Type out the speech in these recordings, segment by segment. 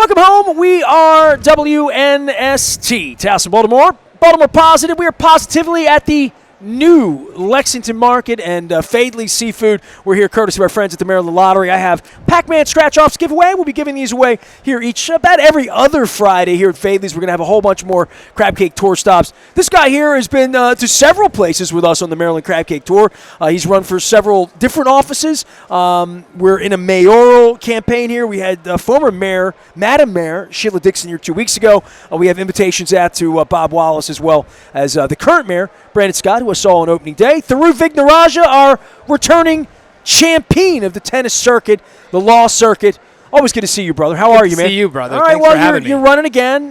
Welcome home. We are WNST, Towson, Baltimore. Baltimore Positive. We are positively at the new Lexington Market and Fadley Seafood. We're here courtesy of our friends at the Maryland Lottery. I have Pac-Man scratch-offs giveaway. We'll be giving these away here about every other Friday here at Fadley's. We're going to have a whole bunch more crab cake tour stops. This guy here has been to several places with us on the Maryland Crab Cake Tour. He's run for several different offices. We're in a mayoral campaign here. We had former mayor, Madam Mayor, Sheila Dixon here 2 weeks ago. We have invitations out to Bob Wallace as well as the current mayor, Brandon Scott, who I saw on opening day. Thiru Vignarajah, our returning champion of the tennis circuit, the law circuit. Always good to see you, brother. How are you, man? See you, brother. All right, Thanks for having me. You're running again.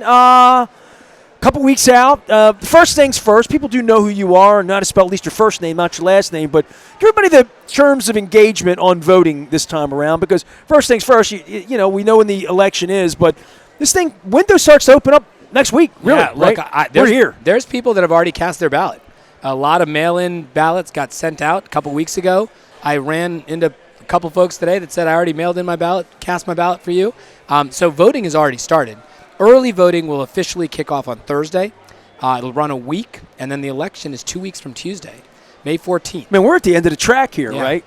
Couple weeks out. First things first, people do know who you are, and not to spell at least your first name, not your last name, but give everybody the terms of engagement on voting this time around, because first things first, you know, we know when the election is, but this thing, window starts to open up next week, really, yeah, look, right? We're here. There's people that have already cast their ballot. A lot of mail-in ballots got sent out a couple weeks ago. I ran into a couple folks today that said I already mailed in my ballot, cast my ballot for you. So voting has already started. Early voting will officially kick off on Thursday. It'll run a week, and then the election is 2 weeks from Tuesday, May 14th. Man, we're at the end of the track here, right?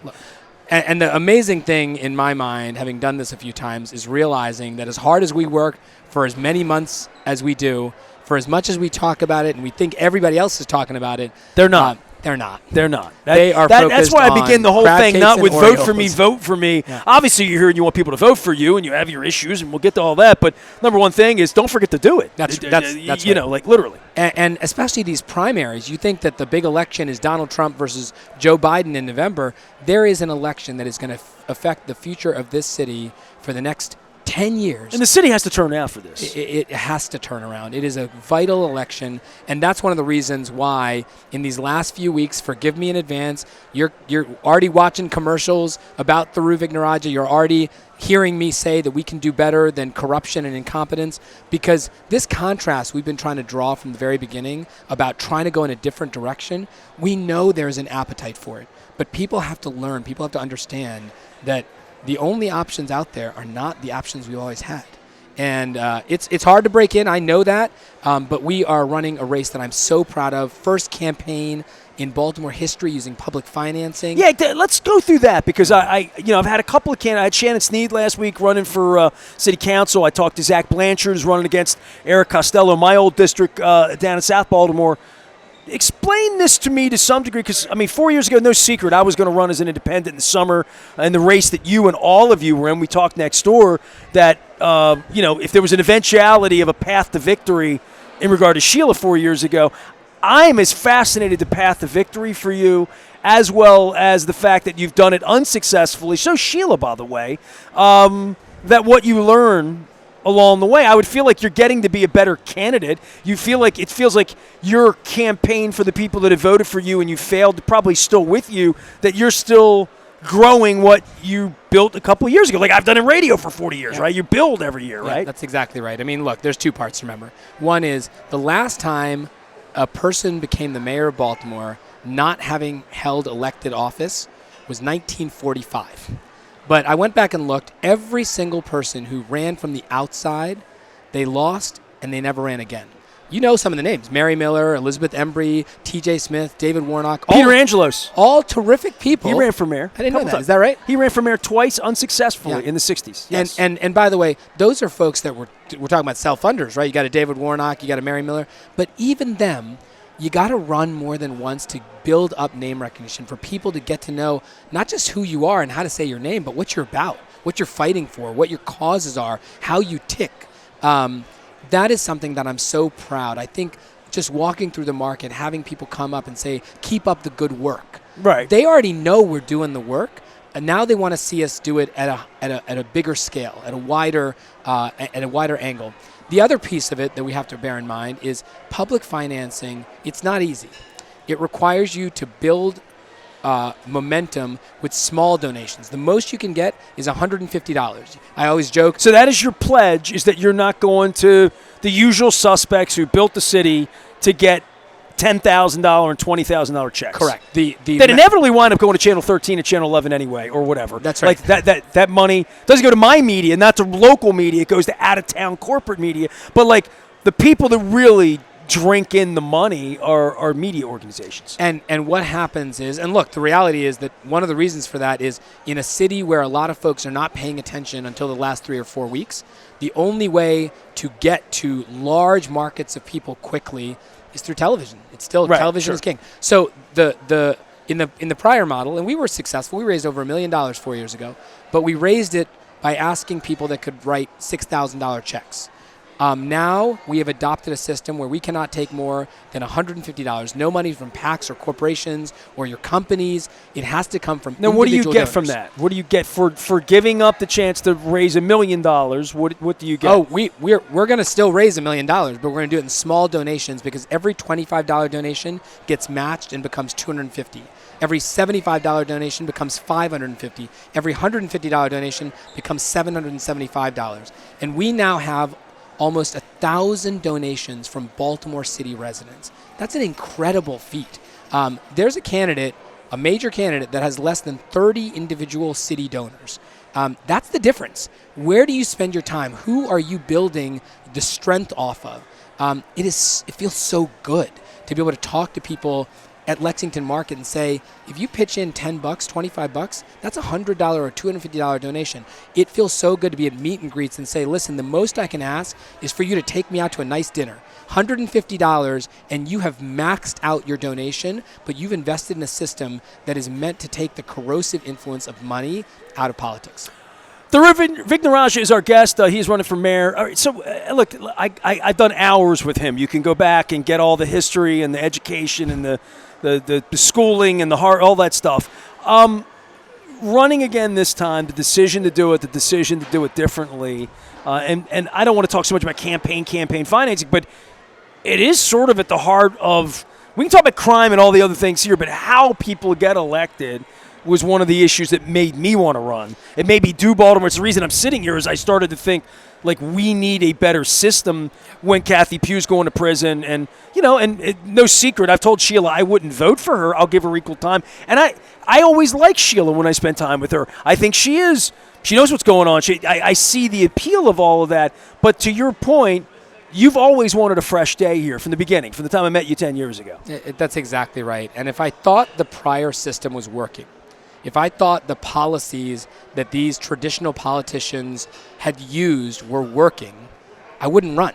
And the amazing thing in my mind, having done this a few times, is realizing that as hard as we work for as many months as we do, for as much as we talk about it and we think everybody else is talking about it, they're not. They're not. They're not. They are focused. That's why I begin the whole thing not with vote for me, vote for me. Yeah. Obviously, you're here and you want people to vote for you, and you have your issues, and we'll get to all that. But number one thing is don't forget to do it. That's you right. know, like literally. And especially these primaries, you think that the big election is Donald Trump versus Joe Biden in November. There is an election that is going to affect the future of this city for the next 10 years. And the city has to turn out for this. It has to turn around. It is a vital election, and that's one of the reasons why in these last few weeks, forgive me in advance, you're already watching commercials about Thiru Vignarajah. You're already hearing me say that we can do better than corruption and incompetence, because this contrast we've been trying to draw from the very beginning about trying to go in a different direction, we know there's an appetite for it. But people have to learn, people have to understand that the only options out there are not the options we always had. And it's hard to break in, I know that, but we are running a race that I'm so proud of. First campaign in Baltimore history using public financing. Yeah, let's go through that, because I've had a couple of candidates. I had Shannon Sneed last week running for city council. I talked to Zach Blanchard, who's running against Eric Costello, my old district down in South Baltimore. Explain this to me to some degree, because, 4 years ago, no secret, I was going to run as an independent in the summer, and the race that you and all of you were in, we talked next door, that, if there was an eventuality of a path to victory in regard to Sheila 4 years ago, I'm as fascinated the path to victory for you, as well as the fact that you've done it unsuccessfully. So Sheila, by the way, that what you learn along the way, I would feel like you're getting to be a better candidate. It feels like your campaign for the people that have voted for you and you failed, probably still with you, that you're still growing what you built a couple of years ago. Like I've done in radio for 40 years, right? You build every year, right? That's exactly right. Look, there's two parts to remember. One is the last time a person became the mayor of Baltimore not having held elected office was 1945. But I went back and looked. Every single person who ran from the outside, they lost and they never ran again. You know some of the names: Mary Miller, Elizabeth Embry, T.J. Smith, David Warnock. Peter Angelos. All terrific people. He ran for mayor. I didn't know that. Is that right? He ran for mayor twice unsuccessfully in the 60s. Yes. And by the way, those are folks that we're talking about self-funders, right? You got a David Warnock, you got a Mary Miller. But even them, you got to run more than once to build up name recognition, for people to get to know not just who you are and how to say your name, but what you're about, what you're fighting for, what your causes are, how you tick. That is something that I'm so proud. I think just walking through the market, having people come up and say, keep up the good work. Right. They already know we're doing the work, and now they want to see us do it at a bigger scale, at a wider angle. The other piece of it that we have to bear in mind is public financing. It's not easy. It requires you to build momentum with small donations. The most you can get is $150. I always joke. So that is your pledge, is that you're not going to the usual suspects who built the city to get $10,000 and $20,000 checks. Correct. That inevitably wind up going to Channel 13 and Channel 11 anyway, or whatever. That's right. Like that money doesn't go to my media, not to local media. It goes to out-of-town corporate media. But like the people that really drink in the money are media organizations. And what happens is, and look, the reality is that one of the reasons for that is in a city where a lot of folks are not paying attention until the last 3 or 4 weeks, the only way to get to large markets of people quickly is through television. It's still television is king. So in the prior model, and we were successful. We raised over $1 million 4 years ago, but we raised it by asking people that could write $6,000 checks. Now we have adopted a system where we cannot take more than $150. No money from PACs or corporations or your companies. It has to come from now, what do you get donors. from that? What do you get for giving up the chance to raise $1 million? What do you get? Oh, we're going to still raise $1 million, but we're going to do it in small donations because every $25 donation gets matched and becomes $250. Every $75 donation becomes $550. Every $150 donation becomes $775. And we now have almost 1,000 donations from Baltimore City residents. That's an incredible feat. There's a major candidate that has less than 30 individual city donors. That's the difference. Where do you spend your time? Who are you building the strength off of? It feels so good to be able to talk to people at Lexington Market and say, if you pitch in $10, $25, that's a $100 or $250 donation. It feels so good to be at meet and greets and say, listen, the most I can ask is for you to take me out to a nice dinner. $150, and you have maxed out your donation, but you've invested in a system that is meant to take the corrosive influence of money out of politics. Thiru Vignarajah is our guest. He's running for mayor. All right, so, look, I've done hours with him. You can go back and get all the history and the education and the schooling and the heart, all that stuff. Running again this time, the decision to do it differently. And I don't want to talk so much about campaign financing, but it is sort of at the heart of – we can talk about crime and all the other things here, but how people get elected – was one of the issues that made me want to run. It made me do Baltimore. It's the reason I'm sitting here is I started to think, like, we need a better system when Kathy Pugh's going to prison. And, no secret, I've told Sheila I wouldn't vote for her. I'll give her equal time. And I always like Sheila when I spend time with her. I think she knows what's going on. I see the appeal of all of that. But to your point, you've always wanted a fresh day here from the beginning, from the time I met you 10 years ago. That's exactly right. And if I thought the prior system was working, if I thought the policies that these traditional politicians had used were working, I wouldn't run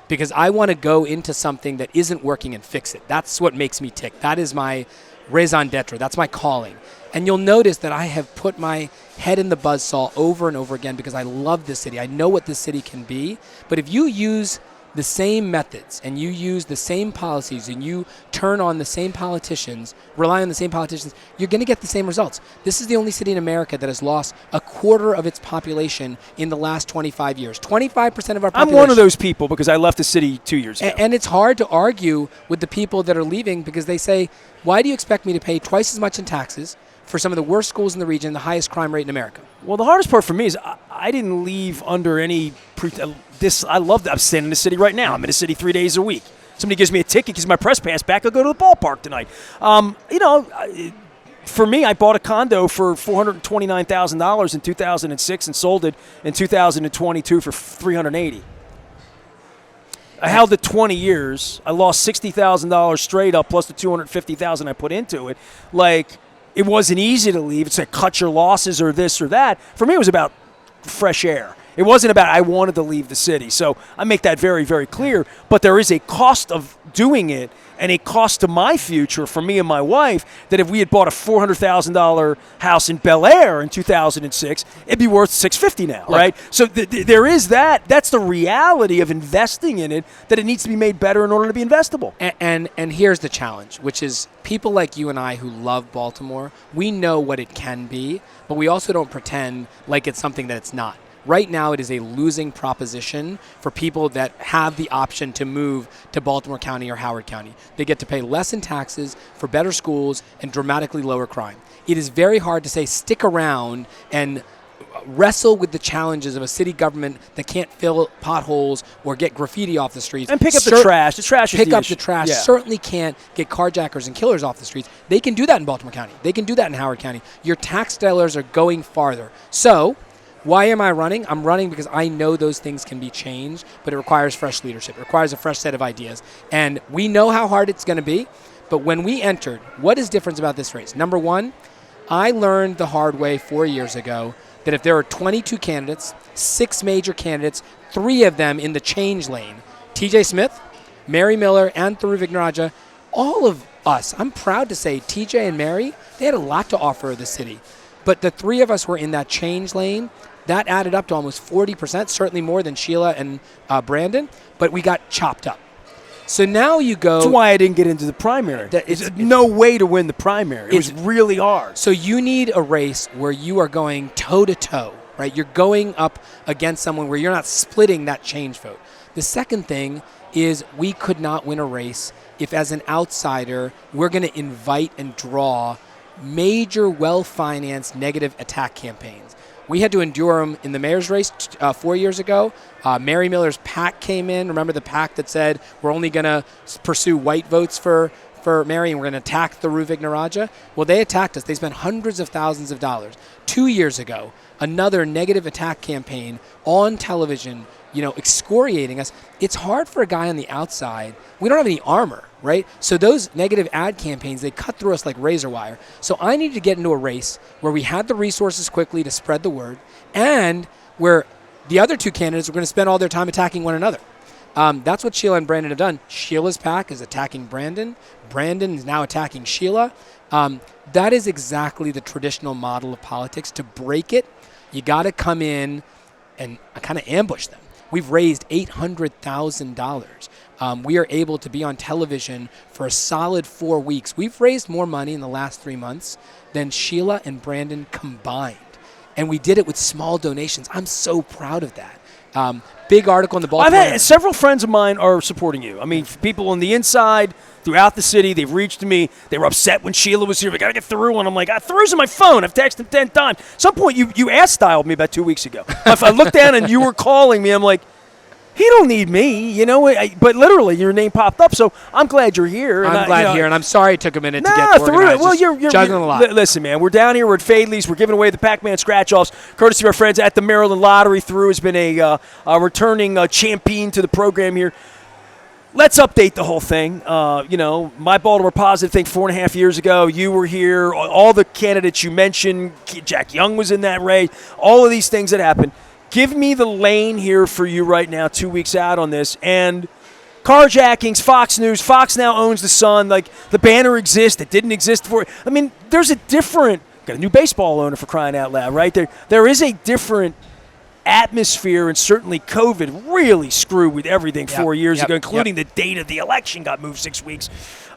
because I want to go into something that isn't working and fix it. That's what makes me tick. That is my raison d'etre. That's my calling. And you'll notice that I have put my head in the buzzsaw over and over again because I love this city. I know what this city can be. But if you use the same methods and you use the same policies and you turn on the same politicians, rely on the same politicians, you're going to get the same results. This is the only city in America that has lost a quarter of its population in the last 25 years. 25% of our population. I'm one of those people because I left the city 2 years ago. And it's hard to argue with the people that are leaving because they say, why do you expect me to pay twice as much in taxes for some of the worst schools in the region, the highest crime rate in America? Well, the hardest part for me is I didn't leave under any I love that. I'm staying in the city right now. I'm in the city 3 days a week. Somebody gives me a ticket, gives my press pass back, I'll go to the ballpark tonight. For me, I bought a condo for $429,000 in 2006 and sold it in 2022 for $380,000. I held it 20 years. I lost $60,000 straight up plus the $250,000 I put into it. Like, it wasn't easy to leave. It's like cut your losses or this or that. For me, it was about fresh air. It wasn't about I wanted to leave the city. So I make that very, very clear. But there is a cost of doing it and a cost to my future for me and my wife that if we had bought a $400,000 house in Bel Air in 2006, it'd be worth $650,000 now, right? So there is that. That's the reality of investing in it, that it needs to be made better in order to be investable. And here's the challenge, which is people like you and I who love Baltimore, we know what it can be, but we also don't pretend like it's something that it's not. Right now, it is a losing proposition for people that have the option to move to Baltimore County or Howard County. They get to pay less in taxes for better schools and dramatically lower crime. It is very hard to say stick around and wrestle with the challenges of a city government that can't fill potholes or get graffiti off the streets. And pick up the trash. The trash is Pick the up issue. the trash. Yeah. Certainly can't get carjackers and killers off the streets. They can do that in Baltimore County. They can do that in Howard County. Your tax dollars are going farther. So why am I running? I'm running because I know those things can be changed, but it requires fresh leadership. It requires a fresh set of ideas. And we know how hard it's going to be, but when we entered, what is different about this race? Number one, I learned the hard way 4 years ago that if there are 22 candidates, 6 major candidates, 3 of them in the change lane, TJ Smith, Mary Miller, and Thiru Vignarajah, all of us, I'm proud to say TJ and Mary, they had a lot to offer the city. But the 3 of us were in that change lane. That added up to almost 40%, certainly more than Sheila and Brandon, but we got chopped up. So now you go. That's why I didn't get into the primary. There's no way to win the primary. It was really hard. So you need a race where you are going toe-to-toe, right? You're going up against someone where you're not splitting that change vote. The second thing is we could not win a race if, as an outsider, we're going to invite and draw major, well-financed negative attack campaigns. We had to endure them in the mayor's race 4 years ago. Mary Miller's PAC came in. Remember the PAC that said we're only going to pursue white votes for Mary and we're going to attack Thiru Vignarajah? Well, they attacked us. They spent hundreds of thousands of dollars. 2 years ago, another negative attack campaign on television, excoriating us. It's hard for a guy on the outside. We don't have any armor, right? So those negative ad campaigns, they cut through us like razor wire. So I needed to get into a race where we had the resources quickly to spread the word and where the other 2 candidates were going to spend all their time attacking one another. That's what Sheila and Brandon have done. Sheila's PAC is attacking Brandon. Brandon is now attacking Sheila. That is exactly the traditional model of politics. To break it, you got to come in and kind of ambush them. We've raised $800,000. We are able to be on television for a solid 4 weeks. We've raised more money in the last 3 months than Sheila and Brandon combined. And we did it with small donations. I'm so proud of that. Big article in the Baltimore. I've had several friends of mine are supporting you. I mean, people on the inside, throughout the city, they've reached me. They were upset when Sheila was here. We got to get Thiru, and I'm like, Thiru's on my phone. I've texted him 10 times. At some point, you ass-styled me about 2 weeks ago. If I looked down and you were calling me, I'm like, he don't need me, but literally your name popped up, so I'm glad you're here. I'm glad here, and I'm sorry it took a minute to get organized. Well, you're juggling a lot. Listen, man, we're down here. We're at Fadley's. We're giving away the Pac-Man scratch-offs, courtesy of our friends at the Maryland Lottery. Thiru has been a returning champion to the program here. Let's update the whole thing. My Baltimore Positive thing 4.5 years ago, you were here. All the candidates you mentioned, Jack Young was in that race. All of these things that happened. Give me the lane here for you right now, 2 weeks out on this. And Carjackings, Fox News. Fox now owns the Sun. Like, the banner exists. It didn't exist before. I mean, there's a different – got a new baseball owner for crying out loud, right? There is a different atmosphere, and certainly COVID really screwed with everything 4 years ago, including the date of the election got moved 6 weeks.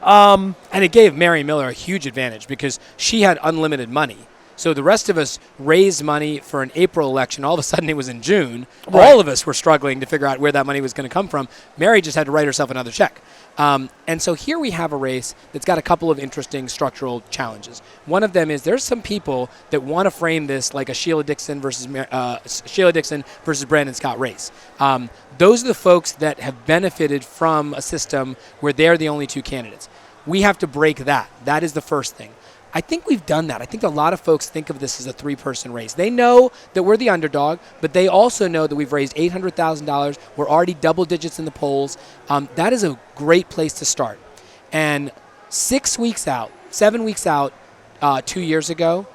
And it gave Mary Miller a huge advantage because she had unlimited money. So the rest of us raised money for an April election. All of a sudden, it was in June. Right. All of us were struggling to figure out where that money was going to come from. Mary just had to write herself another check. And so here we have a race that's got a couple of interesting structural challenges. One of them is there's some people that want to frame this like a Sheila Dixon versus Brandon Scott race. Those are the folks that have benefited from a system where they're the only 2 candidates. We have to break that. That is the first thing. I think we've done that. I think a lot of folks think of this as a 3-person race. They know that we're the underdog, but they also know that we've raised $800,000. We're already double digits in the polls. That is a great place to start. And 7 weeks out, 2 years ago,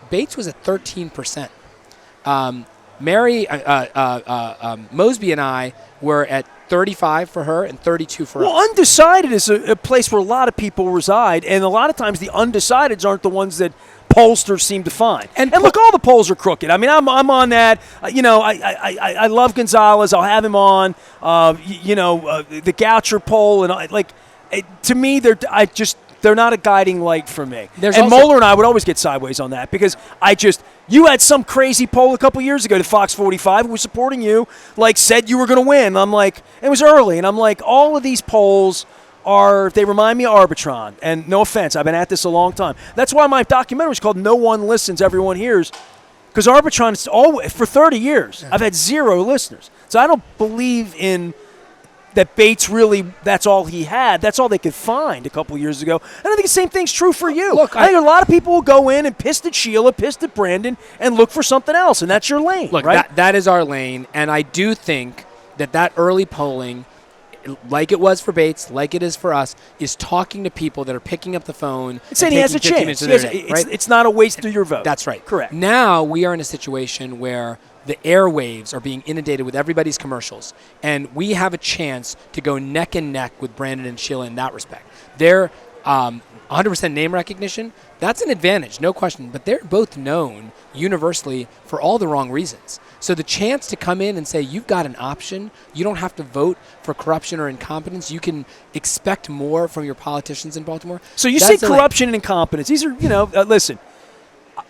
Bates was at 13%. Mosby and I were at 35 for her and 32 for us. Well, Undecided is a place where a lot of people reside, and a lot of times the Undecideds aren't the ones that pollsters seem to find. And look, all the polls are crooked. I mean, I'm on that. I love Gonzalez. I'll have him on. The Goucher poll, and to me, they're not a guiding light for me. Moeller and I would always get sideways on that because you had some crazy poll a couple years ago that Fox 45 who was supporting you, said you were going to win. I'm like, it was early, and I'm like, all of these polls they remind me of Arbitron. And no offense, I've been at this a long time. That's why my documentary is called No One Listens, Everyone Hears. Because Arbitron is always, for 30 years, I've had 0 listeners. So I don't believe in that Bates really, that's all he had. That's all they could find a couple years ago. And I think the same thing's true for you. Look, I think a lot of people will go in and pissed at Sheila, pissed at Brandon, and look for something else, and that's your lane, Look, right? that is our lane, and I do think that early polling, like it was for Bates, like it is for us, is talking to people that are picking up the phone. It's saying he has a chance. It's not a waste of your vote. That's right. Correct. Now we are in a situation where the airwaves are being inundated with everybody's commercials, and we have a chance to go neck and neck with Brandon and Sheila in that respect. They're 100% name recognition. That's an advantage, no question, but they're both known universally for all the wrong reasons. So the chance to come in and say, you've got an option, you don't have to vote for corruption or incompetence, you can expect more from your politicians in Baltimore. So you say corruption and incompetence. These are, listen,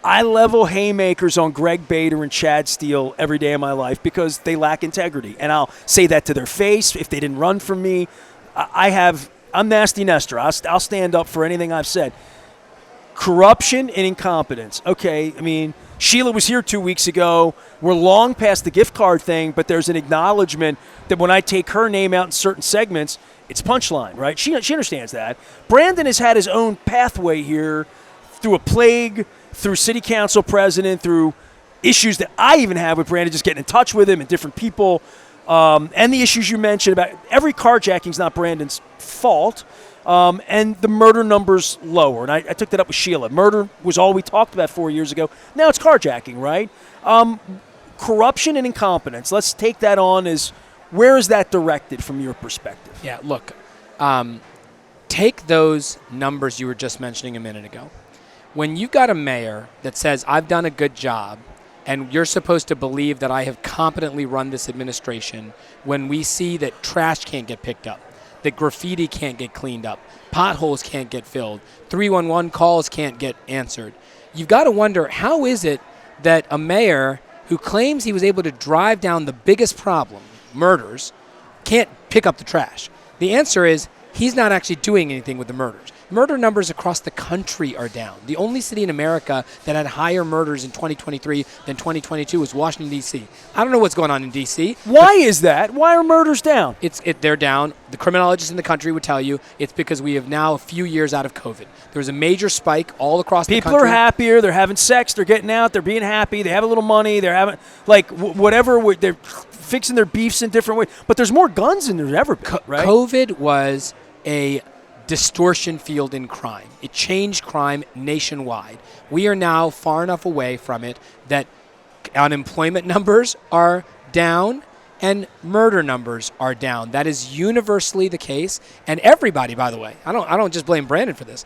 I level haymakers on Greg Bader and Chad Steele every day of my life because they lack integrity. And I'll say that to their face if they didn't run for me. I'm Nasty Nestor. I'll stand up for anything I've said. Corruption and incompetence. Okay, I mean, Sheila was here 2 weeks ago. We're long past the gift card thing, but there's an acknowledgement that when I take her name out in certain segments, it's punchline, right? She understands that. Brandon has had his own pathway here through a plague, through city council president, through issues that I even have with Brandon, just getting in touch with him and different people, and the issues you mentioned about every carjacking is not Brandon's fault, and the murder number's lower. And I took that up with Sheila. Murder was all we talked about 4 years ago. Now it's carjacking, right? Corruption and incompetence. Let's take that on as where is that directed from your perspective? Yeah, look, take those numbers you were just mentioning a minute ago. When you've got a mayor that says, I've done a good job, and you're supposed to believe that I have competently run this administration, when we see that trash can't get picked up, that graffiti can't get cleaned up, potholes can't get filled, 311 calls can't get answered, you've got to wonder, how is it that a mayor who claims he was able to drive down the biggest problem, murders, can't pick up the trash? The answer is he's not actually doing anything with the murders. Murder numbers across the country are down. The only city in America that had higher murders in 2023 than 2022 was Washington, D.C. I don't know what's going on in D.C. Why is that? Why are murders down? They're down. The criminologists in the country would tell you it's because we have now a few years out of COVID. There was a major spike all across the country. People are happier. They're having sex. They're getting out. They're being happy. They have a little money. They're having, whatever. They're fixing their beefs in different ways. But there's more guns than there's ever been, right? COVID was a distortion field in crime. It changed crime nationwide. We are now far enough away from it that unemployment numbers are down and murder numbers are down. That is universally the case. And everybody, by the way, I don't just blame Brandon for this.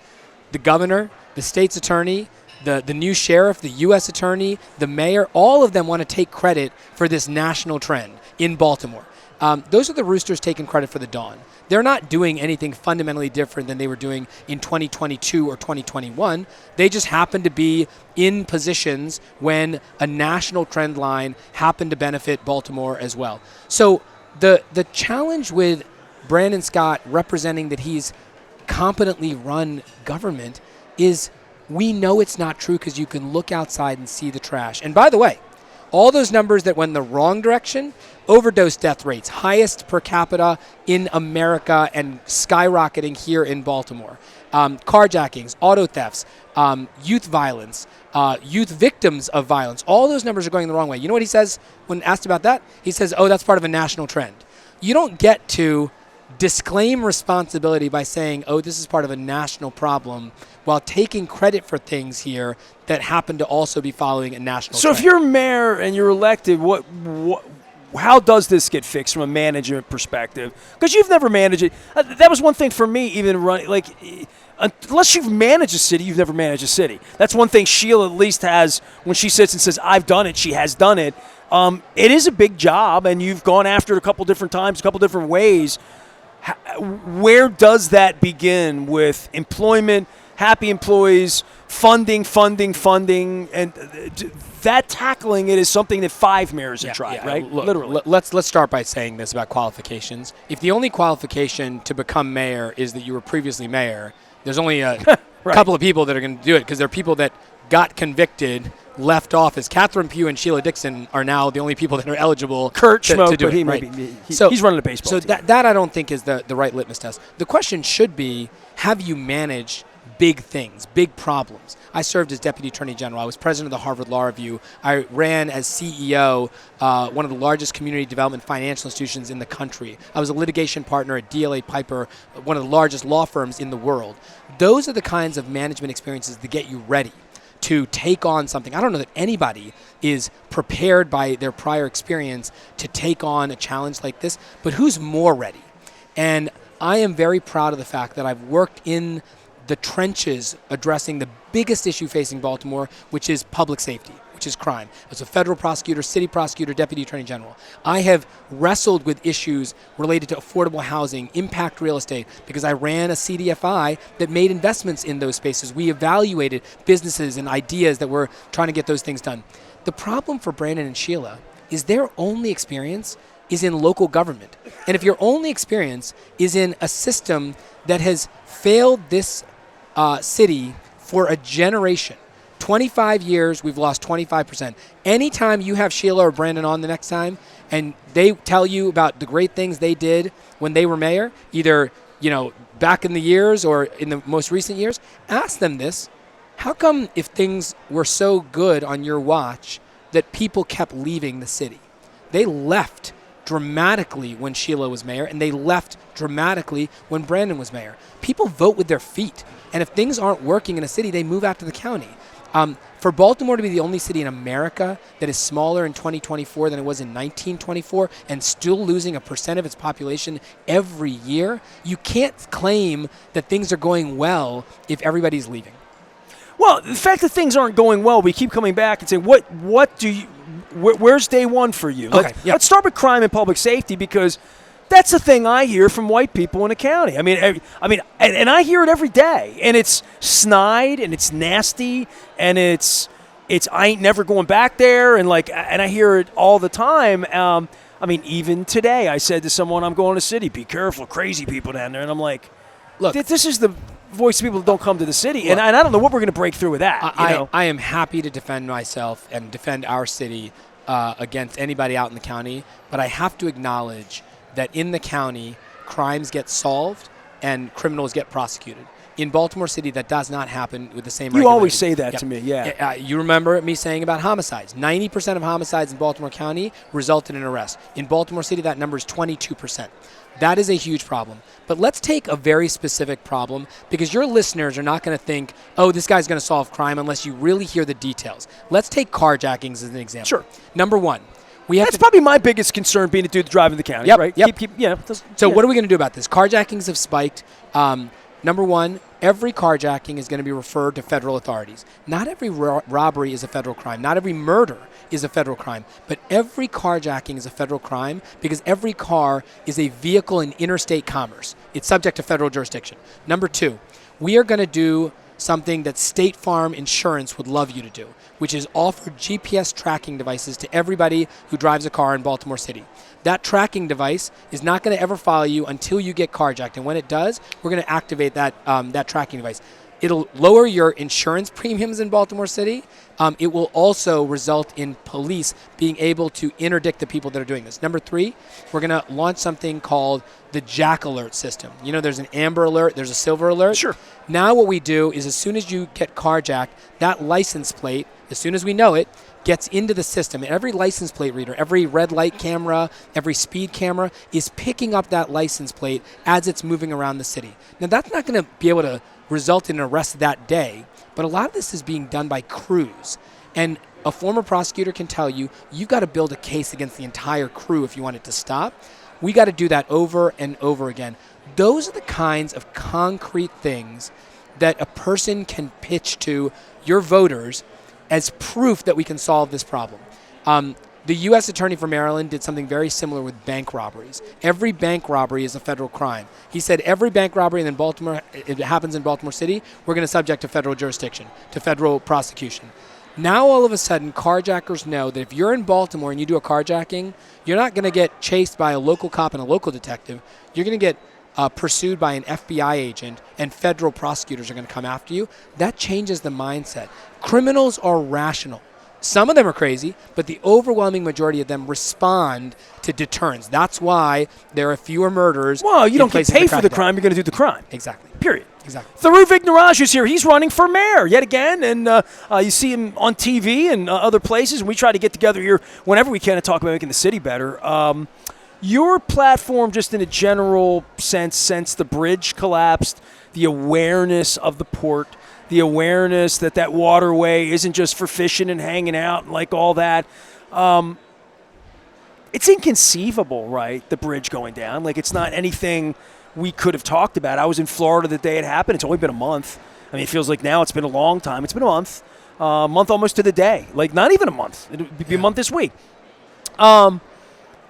The governor, the state's attorney, the new sheriff, the U.S. attorney, the mayor, all of them want to take credit for this national trend in Baltimore. Those are the roosters taking credit for the dawn. They're not doing anything fundamentally different than they were doing in 2022 or 2021. They just happen to be in positions when a national trend line happened to benefit Baltimore as well. So the challenge with Brandon Scott representing that he's competently run government is we know it's not true because you can look outside and see the trash. And by the way, all those numbers that went in the wrong direction, overdose death rates, highest per capita in America and skyrocketing here in Baltimore. Carjackings, auto thefts, youth violence, youth victims of violence. All those numbers are going the wrong way. You know what he says when asked about that? He says, that's part of a national trend. You don't get to disclaim responsibility by saying, this is part of a national problem, while taking credit for things here that happen to also be following a national trend. So if you're mayor and you're elected, how does this get fixed from a management perspective? Because you've never managed it. That was one thing for me, even running, unless you've managed a city, you've never managed a city. That's one thing Sheila at least has when she sits and says, I've done it, she has done it. It is a big job, and you've gone after it a couple different times, a couple different ways. Where does that begin with employment, happy employees, funding, and that tackling it is something that 5 mayors have tried, right? Look, literally. Let's start by saying this about qualifications. If the only qualification to become mayor is that you were previously mayor, there's only a right. couple of people that are going to do it because there are people that got convicted left office. Catherine Pugh and Sheila Dixon are now the only people that are eligible Kurt to Schmoke, do but it. he's running a baseball So team. that I don't think is the right litmus test. The question should be, have you managed big things, big problems? I served as Deputy Attorney General. I was president of the Harvard Law Review. I ran as CEO, one of the largest community development financial institutions in the country. I was a litigation partner at DLA Piper, one of the largest law firms in the world. Those are the kinds of management experiences that get you ready to take on something. I don't know that anybody is prepared by their prior experience to take on a challenge like this, but who's more ready? And I am very proud of the fact that I've worked in the trenches addressing the biggest issue facing Baltimore, which is public safety, which is crime. As a federal prosecutor, city prosecutor, deputy attorney general, I have wrestled with issues related to affordable housing, impact real estate, because I ran a CDFI that made investments in those spaces. We evaluated businesses and ideas that were trying to get those things done. The problem for Brandon and Sheila is their only experience is in local government. And if your only experience is in a system that has failed this city for a generation, 25 years, we've lost 25%. Anytime you have Sheila or Brandon on the next time and they tell you about the great things they did when they were mayor, either back in the years or in the most recent years, ask them this: how come if things were so good on your watch that people kept leaving the city? They left dramatically when Sheila was mayor, and they left dramatically when Brandon was mayor. People vote with their feet, and if things aren't working in a city, they move out to the county. For Baltimore to be the only city in America that is smaller in 2024 than it was in 1924 and still losing 1% of its population every year, you can't claim that things are going well if everybody's leaving. Well, the fact that things aren't going well, we keep coming back and saying, what do you, where's day one for you? Okay, Let's start with crime and public safety, because that's the thing I hear from white people in the county. I mean, and I hear it every day, and it's snide, and it's nasty, and it's I ain't never going back there, and I hear it all the time. I mean, even today, I said to someone, I'm going to the city, be careful, crazy people down there, and I'm like, look, this is the voice of people that don't come to the city, look, and I don't know what we're going to break through with that. I am happy to defend myself and defend our city against anybody out in the county, but I have to acknowledge that in the county, crimes get solved and criminals get prosecuted. In Baltimore City, that does not happen with the same regularity. You always say that to me, yeah. You remember me saying about homicides. 90% of homicides in Baltimore County result in an arrest. In Baltimore City, that number is 22%. That is a huge problem. But let's take a very specific problem, because your listeners are not going to think, oh, this guy's going to solve crime, unless you really hear the details. Let's take carjackings as an example. Sure. Number one. That's probably my biggest concern, being a dude driving the county, right? Yep. So what are we going to do about this? Carjackings have spiked. Number one, every carjacking is going to be referred to federal authorities. Not every robbery is a federal crime. Not every murder is a federal crime. But every carjacking is a federal crime, because every car is a vehicle in interstate commerce. It's subject to federal jurisdiction. Number two, we are going to do something that State Farm Insurance would love you to do, which is offer GPS tracking devices to everybody who drives a car in Baltimore City. That tracking device is not going to ever follow you until you get carjacked. And when it does, we're going to activate that tracking device. It'll lower your insurance premiums in Baltimore City. It will also result in police being able to interdict the people that are doing this. Number three, we're going to launch something called the Jack Alert system. You know, there's an amber alert, there's a silver alert. Sure. Now what we do is, as soon as you get carjacked, that license plate, as soon as we know it, gets into the system. And every license plate reader, every red light camera, every speed camera is picking up that license plate as it's moving around the city. Now, that's not going to be able to result in an arrest that day, but a lot of this is being done by crews. And a former prosecutor can tell you, you've got to build a case against the entire crew if you want it to stop. We got to do that over and over again. Those are the kinds of concrete things that a person can pitch to your voters as proof that we can solve this problem. The U.S. Attorney for Maryland did something very similar with bank robberies. Every bank robbery is a federal crime. He said every bank robbery in Baltimore, if it happens in Baltimore City, we're going to subject to federal jurisdiction, to federal prosecution. Now all of a sudden, carjackers know that if you're in Baltimore and you do a carjacking, you're not going to get chased by a local cop and a local detective. You're going to get pursued by an FBI agent, and federal prosecutors are going to come after you. That changes the mindset. Criminals are rational. some of them are crazy, but the overwhelming majority of them respond to deterrence. That's why there are fewer murders. Well, you don't get paid for the crime. You're going to do the crime. Exactly. Period. Exactly. Thiru Vignarajah is here. He's running for mayor yet again, and you see him on TV and other places. And we try to get together here whenever we can to talk about making the city better. Your platform, just in a general sense, since the bridge collapsed, the awareness of the port, the awareness that that waterway isn't just for fishing and hanging out and like all that. It's inconceivable, right, the bridge going down. Like, it's not anything we could have talked about. I was in Florida the day it happened. It's only been a month. I mean, it feels like now it's been a long time. It's been a month almost to the day. Like, not even a month. It'll be a month this week.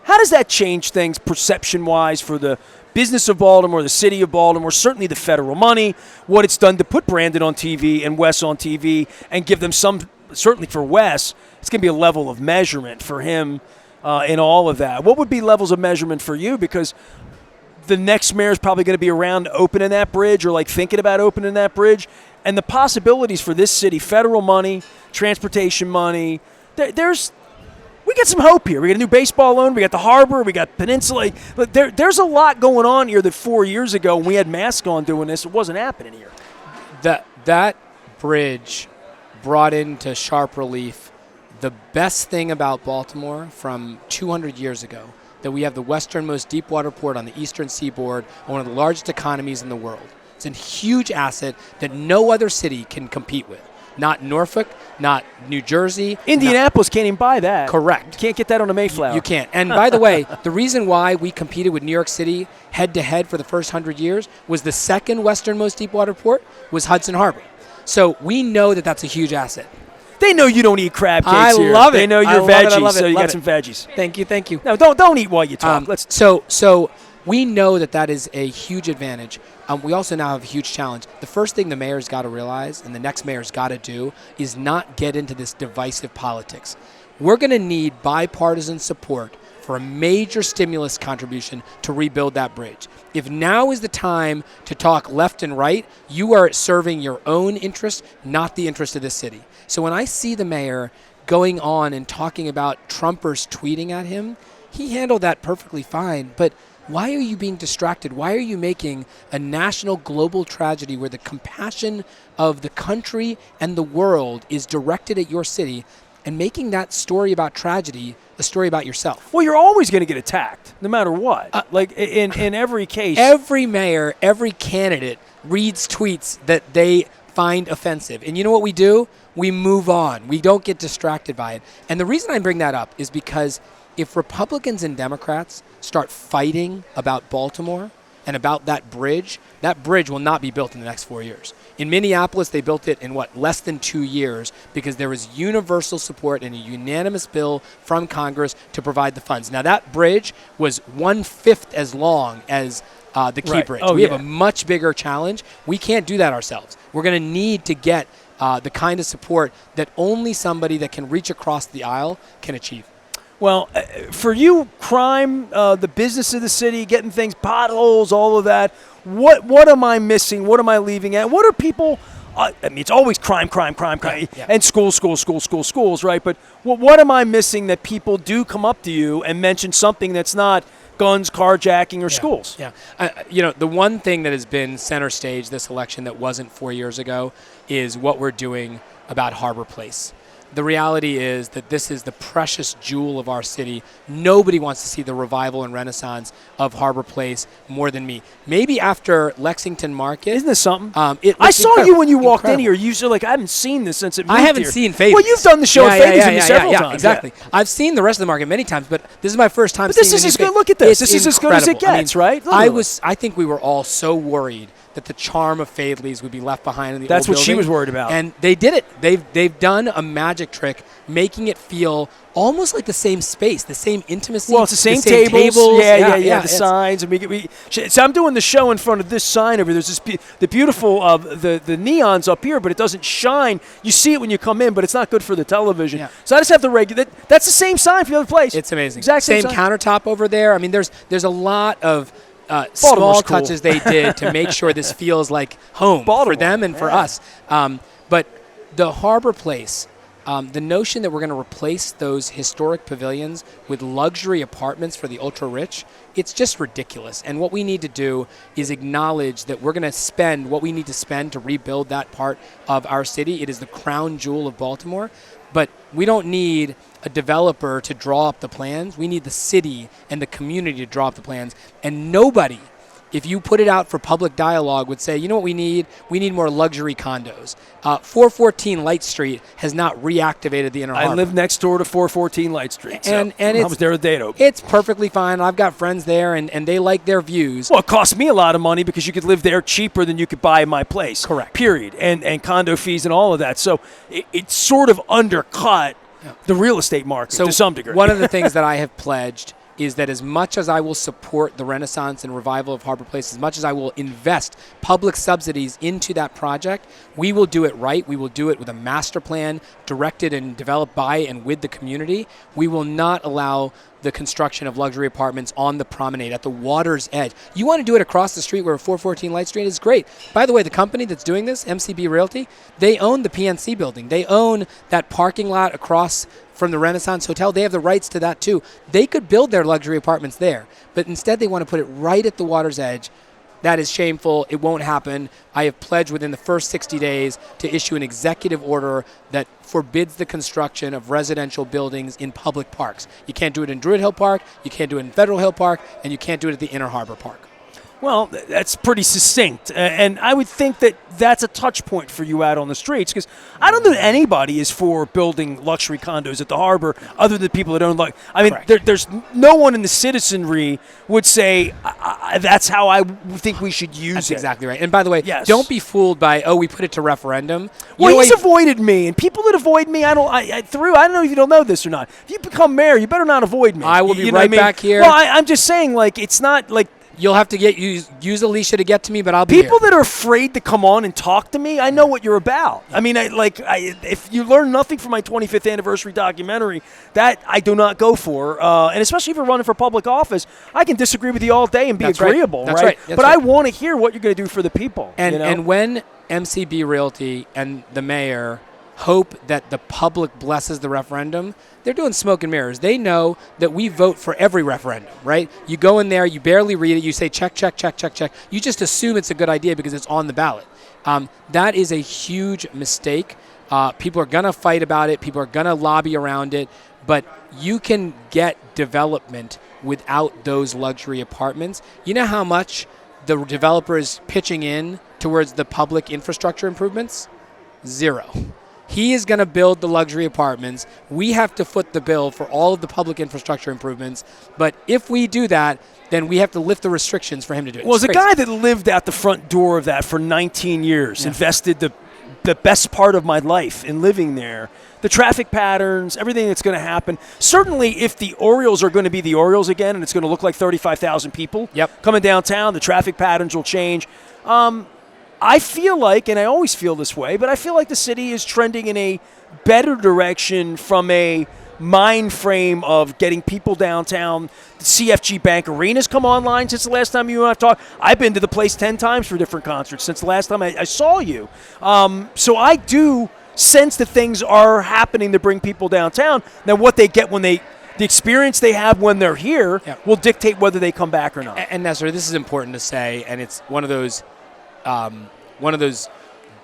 How does that change things perception-wise for the business of Baltimore, the city of Baltimore, certainly the federal money, what it's done to put Brandon on TV and Wes on TV and give them some, certainly for Wes, it's going to be a level of measurement for him in all of that. What would be levels of measurement for you? Because the next mayor is probably going to be around opening that bridge or like thinking about opening that bridge. And the possibilities for this city, federal money, transportation money, we got some hope here. We got a new baseball loan. We got the harbor. We got Peninsula. But there's a lot going on here that 4 years ago when we had masks on doing this, it wasn't happening here. That bridge brought into sharp relief the best thing about Baltimore from 200 years ago, that we have the westernmost deep water port on the eastern seaboard, one of the largest economies in the world. It's a huge asset that no other city can compete with. Not Norfolk, not New Jersey. Indianapolis can't even buy that. Correct. You can't get that on a Mayflower. You can't. And by the way, the reason why we competed with New York City head-to-head for the first 100 years was the second westernmost deepwater port was Hudson Harbor. So we know that that's a huge asset. They know you don't eat crab cakes I here. love it. They know you're veggies, so you got some veggies. Thank you. No, don't eat while you talk. So we know that is a huge advantage. We also now have a huge challenge. The first thing the mayor's got to realize and the next mayor's got to do is not get into this divisive politics. We're going to need bipartisan support for a major stimulus contribution to rebuild that bridge. If now is the time to talk left and right, you are serving your own interest, not the interest of this city. So when I see the mayor going on and talking about Trumpers tweeting at him, he handled that perfectly fine, but why are you being distracted? Why are you making a national global tragedy where the compassion of the country and the world is directed at your city and making that story about tragedy a story about yourself? Well, you're always going to get attacked, no matter what. Like in every case. Every mayor, every candidate reads tweets that they find offensive. And you know what we do? We move on. We don't get distracted by it. And the reason I bring that up is because if Republicans and Democrats start fighting about Baltimore and about that bridge will not be built in the next 4 years. In Minneapolis, they built it in, less than 2 years because there was universal support and a unanimous bill from Congress to provide the funds. Now, that bridge was 1/5 as long as the Key Bridge. We have a much bigger challenge. We can't do that ourselves. We're going to need to get the kind of support that only somebody that can reach across the aisle can achieve. Well, for you, crime, the business of the city, getting things, potholes, all of that, what am I missing? What am I leaving out? What are people it's always crime, Yeah. and schools, right? But what am I missing that people do come up to you and mention something that's not guns, carjacking, or schools? Yeah. The one thing that has been center stage this election that wasn't 4 years ago is what we're doing about Harbor Place. The reality is that this is the precious jewel of our city. Nobody wants to see the revival and renaissance of Harbor Place more than me. Maybe after Lexington Market. Isn't this something? I saw you when you walked in here. You're like, I haven't seen this since it moved I haven't here. seen Fabies. Well, you've done the show at Fabies with me several times. Exactly. Yeah. I've seen the rest of the market many times, but this is my first time But seeing this is the as new good. face. Look at this. It's This is as good as it incredible. gets, right? I think we were all so worried that the charm of Fadley's would be left behind in the That's old what she building. was worried about. And they did it. They've done a magic trick, making it feel almost like the same space, the same intimacy. Well, it's the same tables. Yeah. The signs, and so I'm doing the show in front of this sign over here. There's the beautiful the neons up here, but it doesn't shine. You see it when you come in, but it's not good for the television. Yeah. So I just have to regulate. That's the same sign for the other place. It's amazing. Exact same sign. countertop over there. I mean, there's a lot of Baltimore's small cool. touches they did to make sure this feels like home Baltimore, for them and for us. But the Harbor Place, The notion that we're going to replace those historic pavilions with luxury apartments for the ultra-rich, it's just ridiculous. And what we need to do is acknowledge that we're going to spend what we need to spend to rebuild that part of our city. It is the crown jewel of Baltimore. But we don't need a developer to draw up the plans. We need the city and the community to draw up the plans. And nobody, if you put it out for public dialogue, would say, you know what we need? We need more luxury condos. 414 Light Street has not reactivated the Inner Harbor. I live next door to 414 Light Street. And I was there a day ago. It's perfectly fine. I've got friends there, and they like their views. Well, it cost me a lot of money because you could live there cheaper than you could buy in my place. Correct. Period. And condo fees and all of that. So it sort of undercut the real estate market to some degree. One of the things that I have pledged is that as much as I will support the renaissance and revival of Harbor Place, as much as I will invest public subsidies into that project, we will do it right. We will do it with a master plan directed and developed by and with the community. We will not allow the construction of luxury apartments on the promenade at the water's edge. You want to do it across the street where 414 Light Street is great. By the way, the company that's doing this, MCB Realty, they own the PNC building. They own that parking lot across from the Renaissance Hotel. They have the rights to that too. They could build their luxury apartments there, but instead they want to put it right at the water's edge. That is shameful. It won't happen. I have pledged within the first 60 days to issue an executive order that forbids the construction of residential buildings in public parks. You can't do it in Druid Hill Park, you can't do it in Federal Hill Park, and you can't do it at the Inner Harbor Park. Well, that's pretty succinct. And I would think that that's a touch point for you out on the streets, because I don't think anybody is for building luxury condos at the harbor other than people that own there's no one in the citizenry would say that's how I think we should use That's it. exactly right. And by the way, Yes. don't be fooled by, we put it to referendum. Well, he's avoided me, and people that avoid me, I don't know if you don't know this or not. If you become mayor, you better not avoid me. I will be You know right what I mean? back here. Well, I'm just saying, it's not like You'll have to use Alicia to get to me, but I'll be people here. that are afraid to come on and talk to me. I know what you're about. I mean, if you learn nothing from my 25th anniversary documentary, that I do not go for. And especially if you're running for public office, I can disagree with you all day and be agreeable, That's right. That's but right. I want to hear what you're going to do for the people. And when MCB Realty and the mayor hope that the public blesses the referendum, they're doing smoke and mirrors. They know that we vote for every referendum, right? You go in there, you barely read it, you say check, check, check, check, check. You just assume it's a good idea because it's on the ballot. That is a huge mistake. People are going to fight about it. People are going to lobby around it. But you can get development without those luxury apartments. You know how much the developer is pitching in towards the public infrastructure improvements? Zero. He is going to build the luxury apartments. We have to foot the bill for all of the public infrastructure improvements. But if we do that, then we have to lift the restrictions for him to do it. Well, as a guy that lived out the front door of that for 19 years, invested the best part of my life in living there, the traffic patterns, everything that's going to happen. Certainly, if the Orioles are going to be the Orioles again and it's going to look like 35,000 people coming downtown, the traffic patterns will change. I feel like, and I always feel this way, but I feel like the city is trending in a better direction from a mind frame of getting people downtown. The CFG Bank Arena's come online since the last time you and I have talked. I've been to the place 10 times for different concerts since the last time I saw you. So I do sense that things are happening to bring people downtown. Now, what they get the experience they have when they're here will dictate whether they come back or not. And Nestor, this is important to say, and it's one of those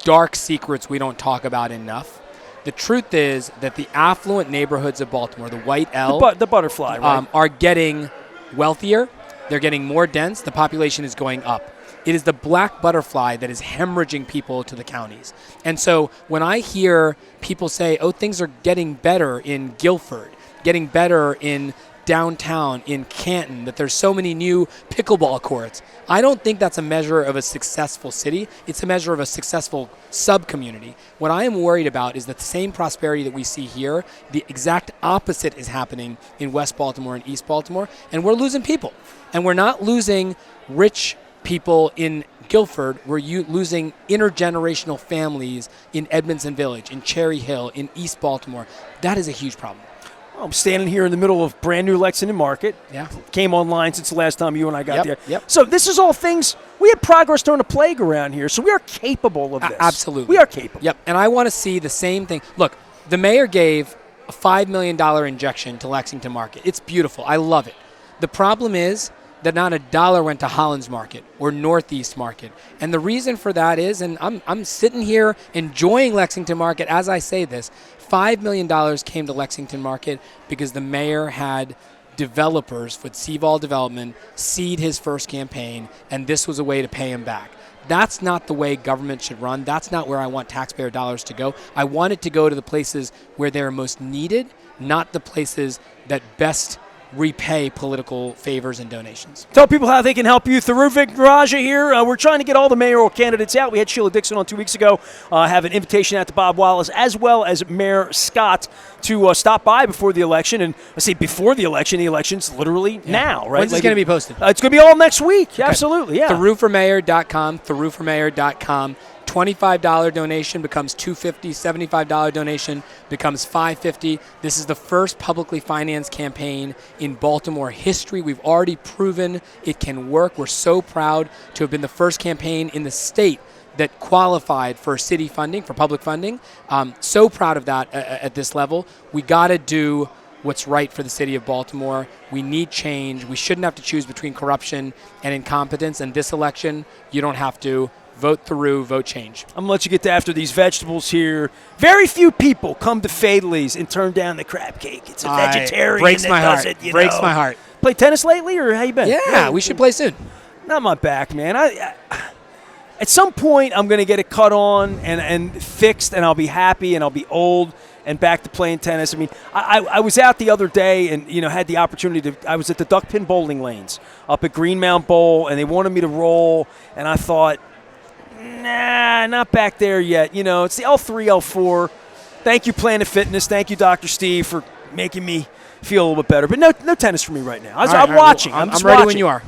dark secrets we don't talk about enough. The truth is that the affluent neighborhoods of Baltimore, the White L, the butterfly, right? Are getting wealthier. They're getting more dense. The population is going up. It is the black butterfly that is hemorrhaging people to the counties. And so when I hear people say, things are getting better in Guilford, getting better in downtown, in Canton, that there's so many new pickleball courts, I don't think that's a measure of a successful city. It's a measure of a successful sub-community. What I am worried about is that the same prosperity that we see here, the exact opposite is happening in West Baltimore and East Baltimore, and we're losing people. And we're not losing rich people in Guilford, we're losing intergenerational families in Edmondson Village, in Cherry Hill, in East Baltimore. That is a huge problem. I'm standing here in the middle of brand new Lexington Market. Yeah. Came online since the last time you and I got there. Yep. So this is all things, we had progress during the plague around here, so we are capable of this. Absolutely. We are capable. Yep, and I want to see the same thing. Look, The mayor gave a $5 million injection to Lexington Market. It's beautiful. I love it. The problem is that not a dollar went to Holland's Market or Northeast Market. And the reason for that is, and I'm sitting here enjoying Lexington Market as I say this, $5 million came to Lexington Market because the mayor had developers with Seaval Development seed his first campaign, and this was a way to pay him back. That's not the way government should run. That's not where I want taxpayer dollars to go. I want it to go to the places where they're most needed, not the places that best repay political favors and donations. Tell people how they can help you. Thiru Vignarajah here. We're trying to get all the mayoral candidates out. We had Sheila Dixon on 2 weeks ago. Have an invitation out to Bob Wallace, as well as Mayor Scott, to stop by before the election. And I say before the election's literally now, right? When's this going to be posted? It's going to be all next week. Okay. Absolutely, yeah. ThiruForMayor.com, ThiruForMayor.com. $25 donation becomes $250. $75 donation becomes $550. This is the first publicly financed campaign in Baltimore history. We've already proven it can work. We're so proud to have been the first campaign in the state that qualified for city funding, for public funding. So proud of that at this level. We got to do what's right for the city of Baltimore. We need change. We shouldn't have to choose between corruption and incompetence. And this election, you don't have to. Vote Thiru, vote change. I'm going to let you get to after these vegetables here. Very few people come to Fadley's and turn down the crab cake. It's a vegetarian breaks my that does heart. it. Breaks my heart. Play tennis lately, or how you been? Yeah, we should play soon. Not my back, man. At some point, I'm going to get it cut on and fixed, and I'll be happy, and I'll be old and back to playing tennis. I mean, I was out the other day and, had the opportunity to – I was at the duck pin bowling lanes up at Greenmount Bowl, and they wanted me to roll, and I thought – nah, not back there yet. It's the L3, L4. Thank you, Planet Fitness. Thank you, Dr. Steve, for making me feel a little bit better. But no tennis for me right now. I'm watching. I'm ready watching. when you are.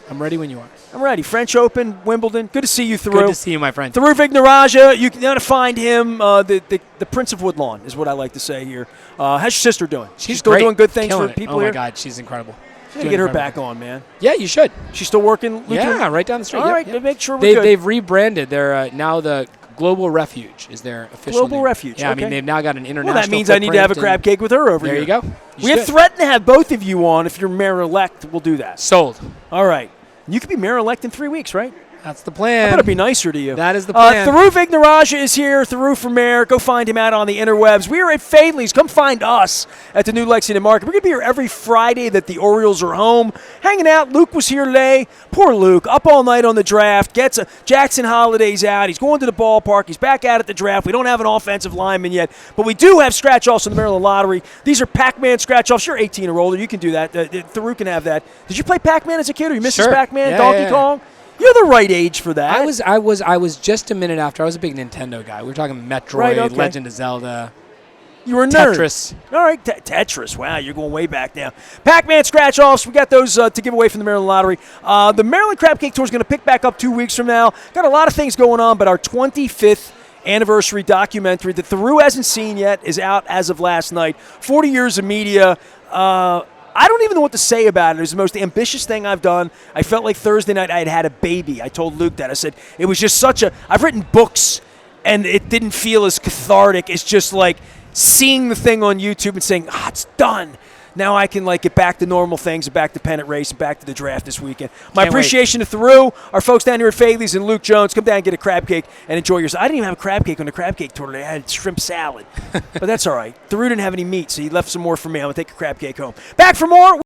I'm ready when you are. I'm ready. French Open, Wimbledon. Good to see you, Thiru. Good to see you, my friend. Thiru Vignarajah. You got to find him. The Prince of Woodlawn is what I like to say here. How's your sister doing? She's still great. doing good things Killing for it. people here? here? Oh, my God. She's incredible. Gotta get her back on, man. Yeah, you should. She's still working? Yeah, right down the street. All right, make sure we're good. They've rebranded. They're now the Global Refuge is their official Global name. Refuge, Yeah, okay. I mean, they've now got an international Well, that means I need to have a crab cake with her over there here. There you go. We have threatened to have both of you on. If you're mayor-elect, we'll do that. Sold. All right. You could be mayor-elect in 3 weeks, right? That's the plan. I better be nicer to you. That is the plan. Thiru Vignarajah is here. Thiru for mayor. Go find him out on the interwebs. We are at Fadley's. Come find us at the new Lexington Market. We're going to be here every Friday that the Orioles are home. Hanging out. Luke was here today. Poor Luke. Up all night on the draft. Gets Jackson Holiday's out. He's going to the ballpark. He's back out at the draft. We don't have an offensive lineman yet, but we do have scratch-offs in the Maryland Lottery. These are Pac-Man scratch-offs. You're 18 or older. You can do that. Thiru can have that. Did you play Pac-Man as a kid, or you Mrs. Sure. Pac-Man, Donkey Kong? You're the right age for that. I was just a minute after. I was a big Nintendo guy. We were talking Metroid, Right, okay. Legend of Zelda. You were a nerd. Tetris. All right, Tetris. Wow, you're going way back now. Pac-Man scratch-offs. We got those to give away from the Maryland Lottery. The Maryland Crab Cake Tour is going to pick back up 2 weeks from now. Got a lot of things going on, but our 25th anniversary documentary that Thiru hasn't seen yet is out as of last night. 40 years of media. I don't even know what to say about it. It was the most ambitious thing I've done. I felt like Thursday night I had a baby. I told Luke that. I said, it was just I've written books, and it didn't feel as cathartic. It's just like seeing the thing on YouTube and saying, it's done. Now I can get back to normal things and back to pennant race and back to the draft this weekend. My appreciation to Thiru, our folks down here at Fadley's, and Luke Jones. Come down and get a crab cake and enjoy yours. I didn't even have a crab cake on the crab cake tour today. I had shrimp salad. But that's all right. Thiru didn't have any meat, so he left some more for me. I'm going to take a crab cake home. Back for more.